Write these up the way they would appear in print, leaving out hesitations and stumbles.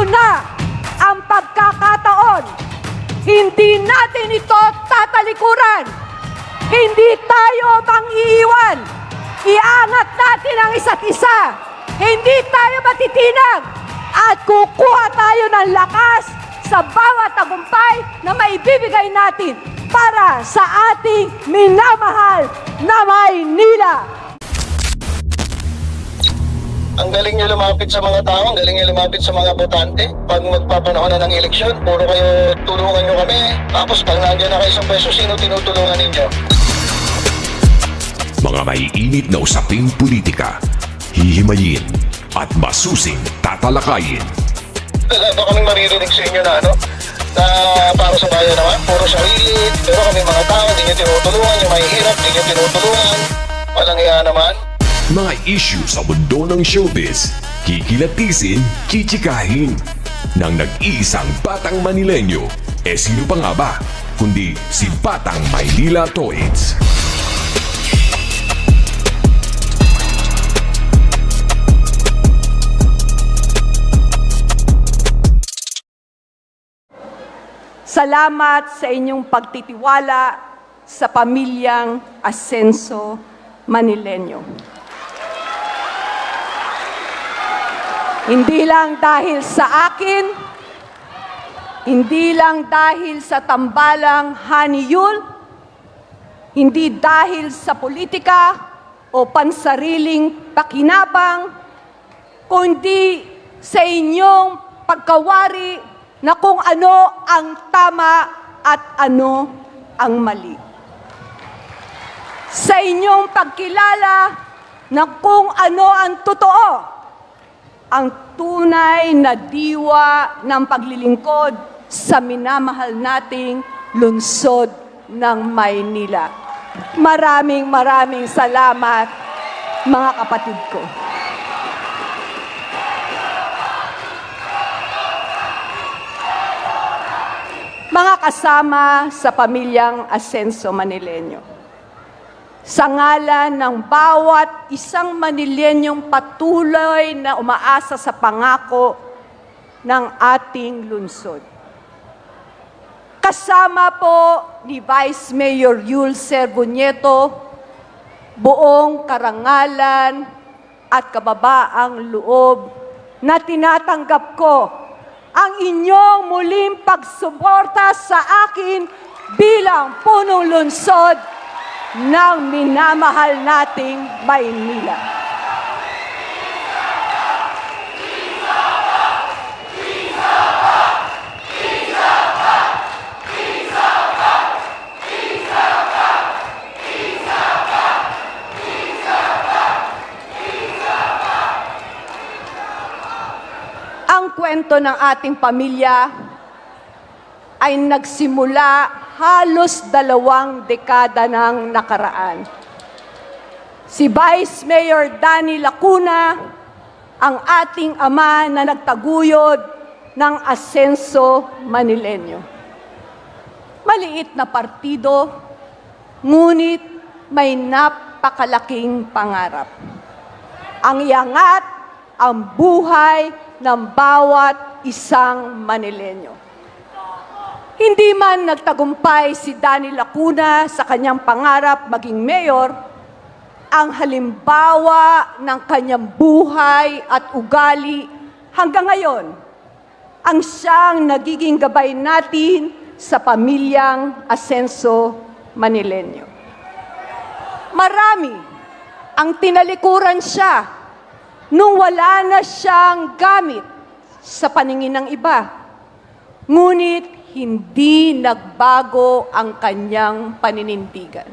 Ito na ang pagkakataon. Hindi natin ito tatalikuran. Hindi tayo mang-iiwan. Iangat natin ang isa't isa. Hindi tayo matitinag. At kukuha tayo ng lakas sa bawat tagumpay na maibibigay natin para sa ating minamahal na Maynila. Ang galing nyo lumapit sa mga tao, ang galing nyo lumapit sa mga botante. Pag magpapanahon na ng eleksyon, puro kayo tulungan nyo kami. Tapos pag nandiyan na kayo sa pwesto, sino tinutulungan ninyo? Mga maiinit na usaping politika, hihimayin at masusing tatalakayin. Wala ba kaming maririnig sa inyo na na para sa bayan naman, puro sarili, pero kami mga tao, hindi nyo tinutulungan, yung mahihirap, hindi nyo tinutulungan. Walang iya naman. Mga issue sa mundo ng showbiz, kikilatisin, kichikahin. Nang nag-iisang Batang Manilenyo, sino pa nga ba? Kundi si Batang Maynila Toits. Salamat sa inyong pagtitiwala sa pamilyang Asenso Manilenyo. Hindi lang dahil sa akin, hindi lang dahil sa tambalang haniyul, hindi dahil sa politika o pansariling pakinabang, kundi sa inyong pagkawari na kung ano ang tama at ano ang mali. Sa inyong pagkilala na kung ano ang totoo, ang tunay na diwa ng paglilingkod sa minamahal nating lungsod ng Maynila. Maraming salamat, mga kapatid ko. Mga kasama sa pamilyang Asenso Manilenyo, sa ngalan ng bawat isang Manilenyong patuloy na umaasa sa pangako ng ating lungsod. Kasama po ni Vice Mayor Yul Servonieto, buong karangalan at kababaang loob na tinatanggap ko ang inyong muling pagsuporta sa akin bilang punong lungsod ng minamahal nating Maynila. Ang kwento ng ating pamilya ay nagsimula halos 2 dekada ng nakaraan. Si Vice Mayor Danny Lacuna, ang ating ama na nagtaguyod ng Asenso Manilenyo. Maliit na partido, ngunit may napakalaking pangarap. Ang iangat ang buhay ng bawat isang Manilenyo. Hindi man nagtagumpay si Danny Lacuna sa kanyang pangarap maging mayor, ang halimbawa ng kanyang buhay at ugali hanggang ngayon ang siyang nagiging gabay natin sa pamilyang Asenso Manilenyo. Marami ang tinalikuran siya nung wala na siyang gamit sa paningin ng iba. Ngunit hindi nagbago ang kanyang paninindigan.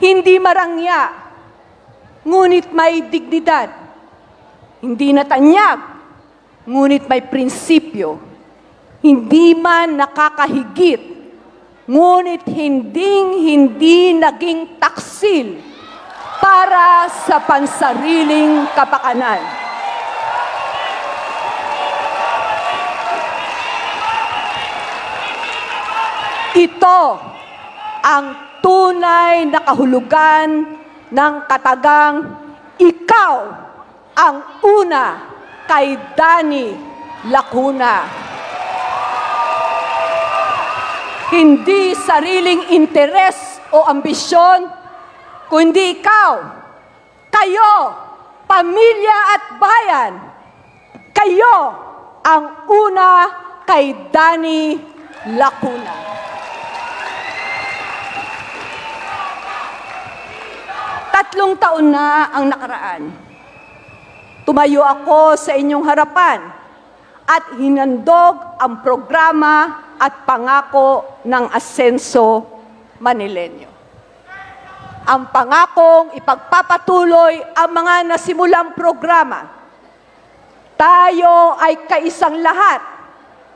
Hindi marangya, ngunit may dignidad. Hindi natanyag, ngunit may prinsipyo. Hindi man nakakahigit, ngunit hindi naging taksil para sa pansariling kapakanan. Ito ang tunay na kahulugan ng katagang ikaw ang una kay Danny Lacuna. Hindi sariling interes o ambisyon, kundi ikaw, kayo, pamilya at bayan, kayo ang una kay Danny Lacuna. Tatlong taon na ang nakaraan. Tumayo ako sa inyong harapan at hinandog ang programa at pangako ng Asenso Manileño. Ang pangakong ipagpapatuloy ang mga nasimulang programa. Tayo ay kaisang lahat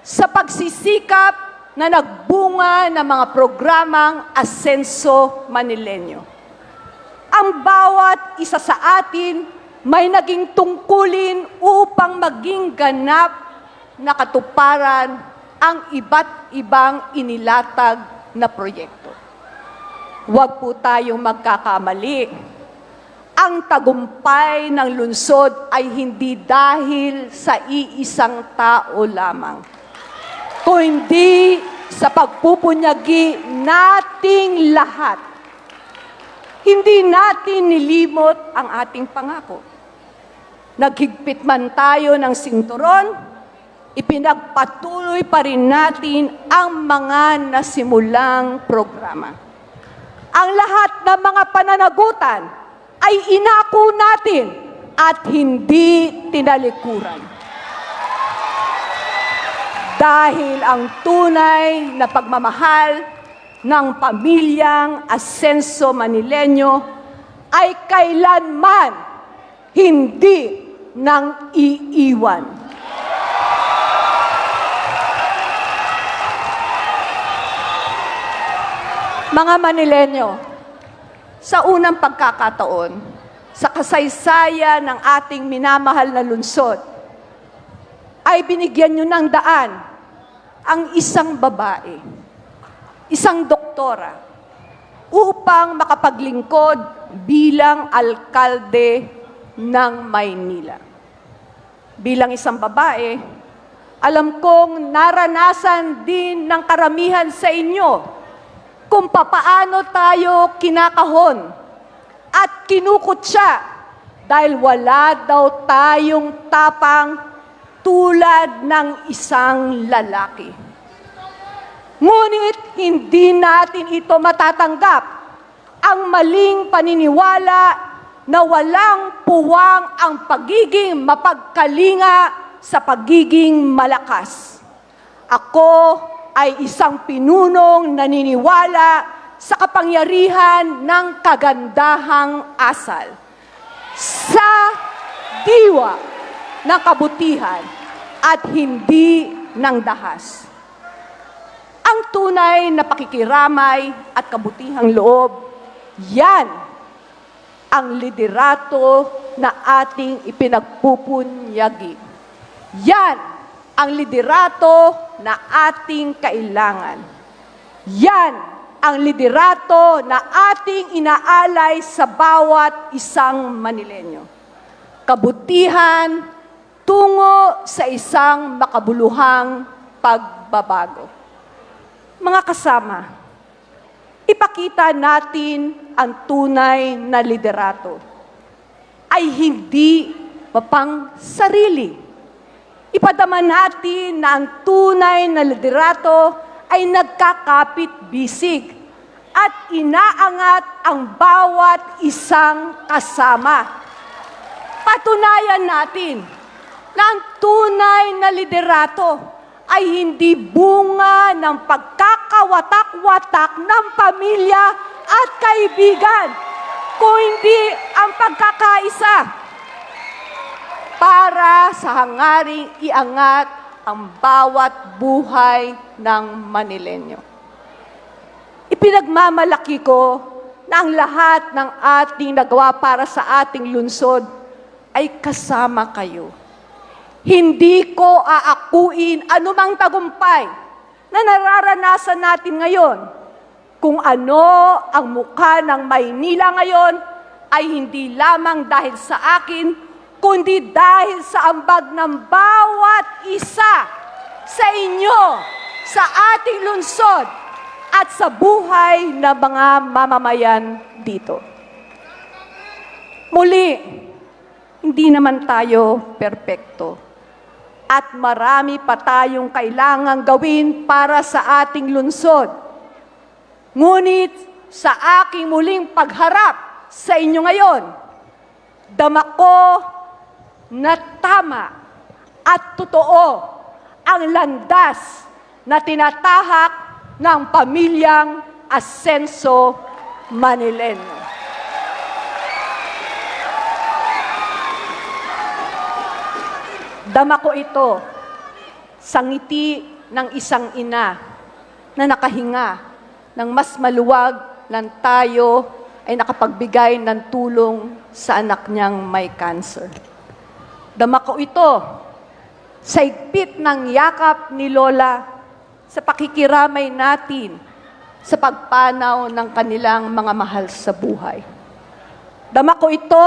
sa pagsisikap na nagbunga ng mga programang Asenso Manileño. Ang bawat isa sa atin may naging tungkulin upang maging ganap na katuparan ang iba't ibang inilatag na proyekto. Huwag po tayong magkakamali. Ang tagumpay ng lungsod ay hindi dahil sa iisang tao lamang, kundi sa pagpupunyagi nating lahat. Hindi natin nilimot ang ating pangako. Naghigpit man tayo ng sinturon, ipinagpatuloy pa rin natin ang mga nasimulang programa. Ang lahat ng mga pananagutan ay inako natin at hindi tinalikuran. Dahil ang tunay na pagmamahal ng pamilyang Asenso Manileño ay kailanman hindi nang iiwan. Mga Manileño, sa unang pagkakataon, sa kasaysayan ng ating minamahal na lungsod, ay binigyan nyo ng daan ang isang babae, isang doktora, upang makapaglingkod bilang alkalde ng Maynila. Bilang isang babae, alam kong naranasan din ng karamihan sa inyo kung papaano tayo kinakahon at kinukutsa dahil wala daw tayong tapang tulad ng isang lalaki. Ngunit hindi natin ito matatanggap, ang maling paniniwala na walang puwang ang pagiging mapagkalinga sa pagiging malakas. Ako ay isang pinunong naniniwala sa kapangyarihan ng kagandahang asal, sa diwa ng kabutihan at hindi ng dahas. Ang tunay na pakikiramay at kabutihang loob, yan ang liderato na ating ipinagpupunyagi. Yan ang liderato na ating kailangan. Yan ang liderato na ating inaalay sa bawat isang Manileño. Kabutihan tungo sa isang makabuluhang pagbabago. Mga kasama, ipakita natin ang tunay na liderato ay hindi mapang sarili. Ipadama natin na ang tunay na liderato ay nagkakapit-bisig at inaangat ang bawat isang kasama. Patunayan natin na ang tunay na liderato ay hindi bunga ng pagkakawatak-watak ng pamilya at kaibigan, kundi ang pagkakaisa para sa hangaring iangat ang bawat buhay ng Manileño. Ipinagmamalaki ko na ang lahat ng ating nagawa para sa ating lungsod ay kasama kayo. Hindi ko aakuin anumang tagumpay na nararanasan natin ngayon. Kung ano ang mukha ng Maynila ngayon ay hindi lamang dahil sa akin, kundi dahil sa ambag ng bawat isa sa inyo, sa ating lungsod, at sa buhay ng mga mamamayan dito. Muli, hindi naman tayo perpekto. At marami pa tayong kailangang gawin para sa ating lungsod. Ngunit sa aking muling pagharap sa inyo ngayon, dama ko na tama at totoo ang landas na tinatahak ng pamilyang Asenso Manileño. Dama ko ito sa ngiti ng isang ina na nakahinga ng mas maluwag ng tayo ay nakapagbigay ng tulong sa anak niyang may cancer. Dama ko ito sa higpit ng yakap ni Lola sa pakikiramay natin sa pagpanaw ng kanilang mga mahal sa buhay. Dama ko ito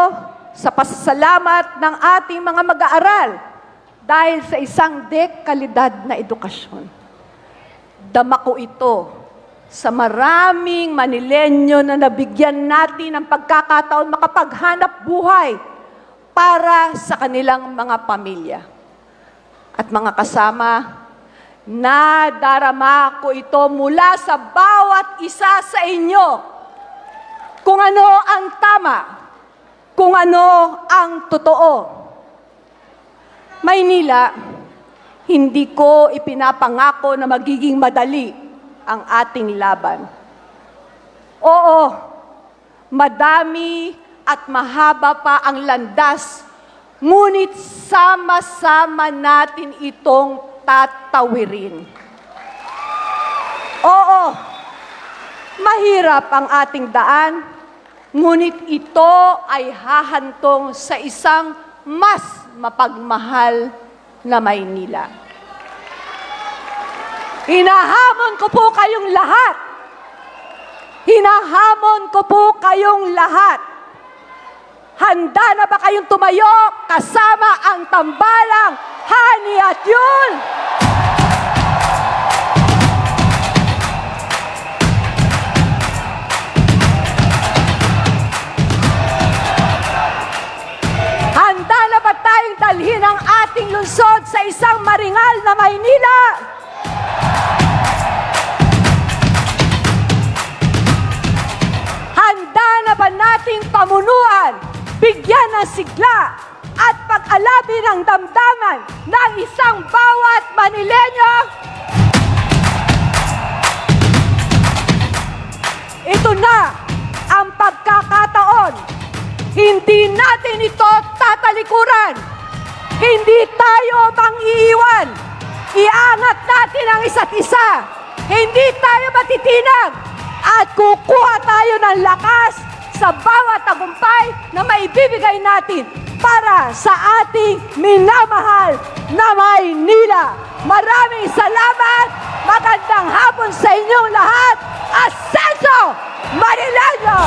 sa pasasalamat ng ating mga mag-aaral dahil sa isang dekalidad na edukasyon. Dama ko ito sa maraming Manileño na nabigyan natin ng pagkakataon makapaghanap buhay para sa kanilang mga pamilya. At mga kasama, nadarama ko ito mula sa bawat isa sa inyo kung ano ang tama, kung ano ang totoo. Maynila, hindi ko ipinapangako na magiging madali ang ating laban. Oo, madami at mahaba pa ang landas, ngunit sama-sama natin itong tatawirin. Oo, mahirap ang ating daan, ngunit ito ay hahantong sa isang mas mapagmahal na Maynila. Hinahamon ko po kayong lahat. Hinahamon ko po kayong lahat. Handa na ba kayong tumayo kasama ang tambalang Hani at Yul? Handa na ba tayong dalhin ang ating lungsod sa isang maringal na Maynila? Handa na ba nating pamunuan, bigyan ng sigla at pag-alabi ng damdaman ng isang bawat Manileño? Ito na ang pagkakataon. Hindi natin ito tatalikuran. Hindi tayo mang-iiwan. Iangat natin ang isa't isa. Hindi tayo matitinag. At kukuha tayo ng lakas sa bawat tagumpay na maibibigay natin para sa ating minamahal na Maynila. Maraming salamat. Magandang hapon sa inyong lahat. Asenso Manileño!